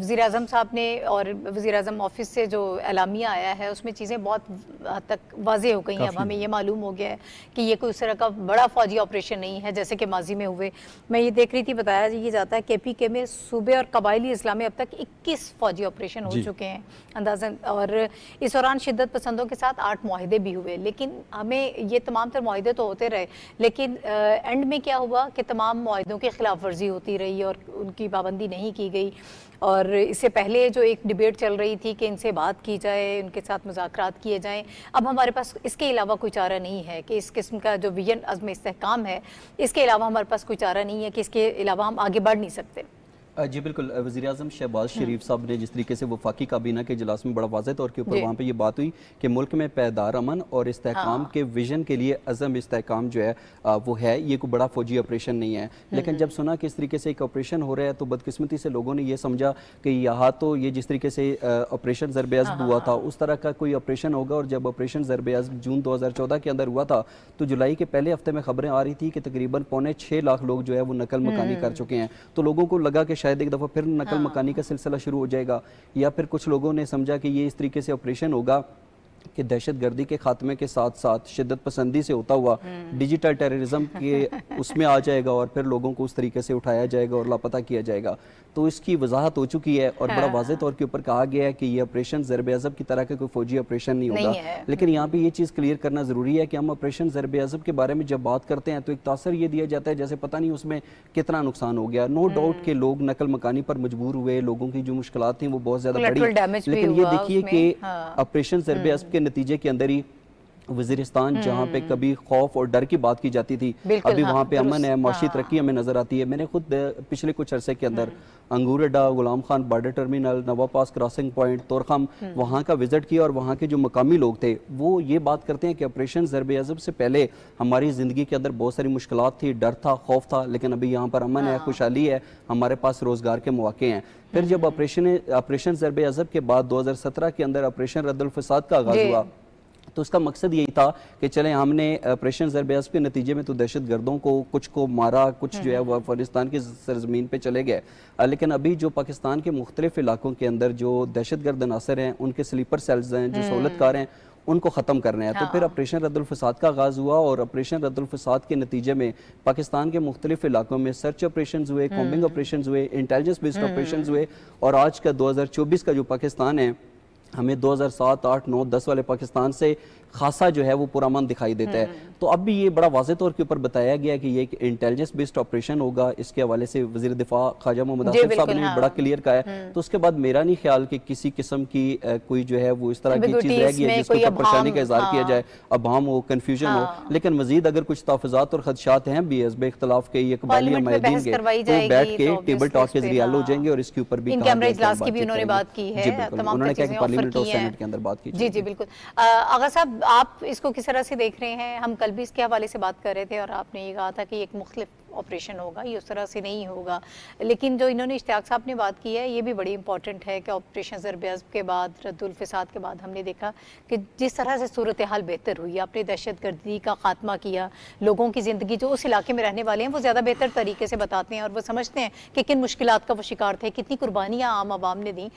वज़ीर-ए-आज़म साहब ने और वज़ीर-ए-आज़म ऑफिस से जो एलामिया आया है उसमें चीज़ें बहुत हद तक वाज़ेह हो गई हैं। अब हमें ये मालूम हो गया है कि ये कोई उस तरह का बड़ा फ़ौजी ऑपरेशन नहीं है जैसे कि माजी में हुए। मैं ये देख रही थी, बताया ये जाता है KPK में सूबे और कबायली इस्लाम में अब तक 21 फ़ौजी ऑपरेशन हो चुके हैं अंदाज़न, और इस दौरान शिद्दत पसंदों के साथ 8 मुआहदे भी हुए। लेकिन हमें ये तमाम तर मुआहदे तो होते रहे, लेकिन एंड में क्या हुआ कि तमाम मुआहदों की खिलाफ वर्जी होती रही और उनकी पाबंदी नहीं की गई। और इससे पहले जो एक डिबेट चल रही थी कि इनसे बात की जाए, उनके साथ मुज़ाकरात किए जाएं, अब हमारे पास इसके अलावा कोई चारा नहीं है कि इस किस्म का जो विजन अज़्म इस्तेहकाम है, इसके अलावा हमारे पास कोई चारा नहीं है कि इसके अलावा हम आगे बढ़ नहीं सकते। जी बिल्कुल, वज़ीर-ए-आज़म शहबाज शरीफ साहब ने जिस तरीके से वफाकी काबीना के इजलास में बड़ा वाज़ेह तौर के ऊपर वहाँ पे ये बात हुई कि मुल्क में पायदार अमन और इस्तेहकाम के विजन के लिए अज़म इस्तेहकाम जो है वो है, ये कोई बड़ा फौजी ऑपरेशन नहीं है। लेकिन जब सुना कि इस तरीके से एक ऑपरेशन हो रहा है तो बदकिस्मती से लोगों ने ये समझा कि यहाँ तो ये जिस तरीके से ऑपरेशन ज़रब-ए-अज़्ब हुआ था उस तरह का कोई ऑपरेशन होगा। और जब ऑपरेशन ज़रब-ए-अज़्ब जून 2014 के अंदर हुआ था तो जुलाई के पहले हफ्ते में खबरें आ रही थी कि तकरीबन 6.25 लाख लोग जो है वो नकल मकानी कर चुके हैं। तो लोगों को लगा कि शायद एक दफ़ा फिर नकल मकानी का सिलसिला शुरू हो जाएगा, या फिर कुछ लोगों ने समझा कि ये इस तरीके से ऑपरेशन होगा कि दहशत गर्दी के खात्मे के साथ साथ शिद्दत पसंदी से होता हुआ डिजिटल टेररिज्म के उसमें आ जाएगा और फिर लोगों को उस तरीके से उठाया जाएगा और लापता किया जाएगा। तो इसकी वजाहत हो चुकी है और बड़ा वाज़ेह तौर के ऊपर कहा गया है कि ये ऑपरेशन ज़रब-ए-अज़्ब की तरह का कोई फौजी ऑपरेशन नहीं होगा। लेकिन यहाँ पे ये चीज़ क्लियर करना ज़रूरी है कि हम ऑपरेशन ज़रब-ए-अज़्ब के बारे में जब बात करते हैं तो एक तासर ये दिया जाता है जैसे पता नहीं उसमें कितना नुकसान हो गया। नो डाउट के लोग नकल मकानी पर मजबूर हुए, लोगों की जो मुश्किलात थी वो बहुत ज़्यादा बढ़ी, लेकिन ये देखिए कि ऑपरेशन ज़रब-ए-अज़्ब के नतीजे के अंदर ही वज़ीरिस्तान जहाँ पे कभी खौफ और डर की बात की जाती थी, अभी वहाँ पे अमन है, माशी तरक्की हमें नजर आती है। मैंने खुद पिछले कुछ अरसे के अंदर अंगूर अड्डा, गुलाम खान बॉर्डर टर्मिनल, नवा पास क्रॉसिंग पॉइंट, तोरखम वहाँ का विजिट किया और वहाँ के जो मकामी लोग थे वो ये बात करते हैं कि ऑपरेशन ज़रब-ए-अज़्ब से पहले हमारी ज़िंदगी के अंदर बहुत सारी मुश्किलात थी, डर था, खौफ था, लेकिन अभी यहाँ पर अमन है, खुशहाली है, हमारे पास रोज़गार के मौके हैं। फिर जब ऑपरेशन ज़रब-ए-अज़्ब के बाद 2017 के अंदर ऑपरेशन रद्दुल फसाद का आगाज़ हुआ तो उसका मकसद यही था कि चले हमने ऑपरेशन ज़रब-ए-अज़्ब के नतीजे में तो दहशत गर्दों को कुछ को मारा, कुछ जो है वो अफगानिस्तान की सरजमीन पे चले गए, लेकिन अभी जो पाकिस्तान के मुख्तलिफ इलाकों के अंदर जो दहशत गर्द अनासर हैं, उनके स्लीपर सेल्स हैं, जो सहूलतकार हैं, उनको ख़त्म करना है। तो फिर ऑपरेशन रद्दुल फसाद का आगाज़ हुआ और ऑपरेशन रद्दुल फसाद के नतीजे में पाकिस्तान के मुख्तलिफ इलाकों में सर्च ऑपरेशन हुए, कॉम्बिंग ऑपरेशन हुए, इंटेलिजेंस बेस्ड ऑपरेशन हुए और आज का 2024 का जो पाकिस्तान है हमें 2007, 8, 9, 10 वाले पाकिस्तान से खासा जो है वो पुरअमन दिखाई देता है। तो अब भी ये बड़ा वाज़ेह तौर के ऊपर बताया गया कि ये एक इंटेलिजेंस बेस्ड ऑपरेशन होगा। इसके हवाले से वज़ीर दिफा ख्वाजा मोहम्मद आसिफ साहब ने भी बड़ा क्लियर कहा है। तो उसके बाद मेरा नहीं ख्याल कि किसी किस्म की कोई जो है वो इस तरह की चीज़ रहेगी जिसके ऊपर परेशानी का इज़हार किया जाए, अभाम हो, कन्फ्यूजन हो। लेकिन मजीद अगर कुछ तहफ़्फ़ुज़ात और खदशात हैं भी हज़्ब इख्तिलाफ के, ये कबायली माहिदीन के, तो बैठ के टेबल टॉक के जरिए हल हो जाएंगे और इसके ऊपर भी उन्होंने बात की है, उन्होंने कहा कि पार्लियामेंट और सेनेट के अंदर बात की। जी जी बिल्कुल। आगा साहब, आप इसको किस तरह से देख रहे हैं? हम कल भी इसके हवाले से बात कर रहे थे और आपने ये कहा था कि एक मुख्तलिफ ऑपरेशन होगा, ये उस तरह से नहीं होगा, लेकिन जो इन्होंने इश्तियाक साहब ने बात की है ये भी बड़ी इंपॉर्टेंट है कि ऑपरेशन ज़रब-ए-अज़्ब के बाद, रद्दुल फसाद के बाद हमने देखा कि जिस तरह से सूरत हाल बेहतर हुई, आपने दहशत गर्दी का खात्मा किया, लोगों की ज़िंदगी जो उस इलाके में रहने वाले हैं वो ज़्यादा बेहतर तरीके से बताते हैं और वो समझते हैं कि किन मुश्किलात का वो शिकार थे, कितनी कुर्बानियाँ आम आवाम ने दी।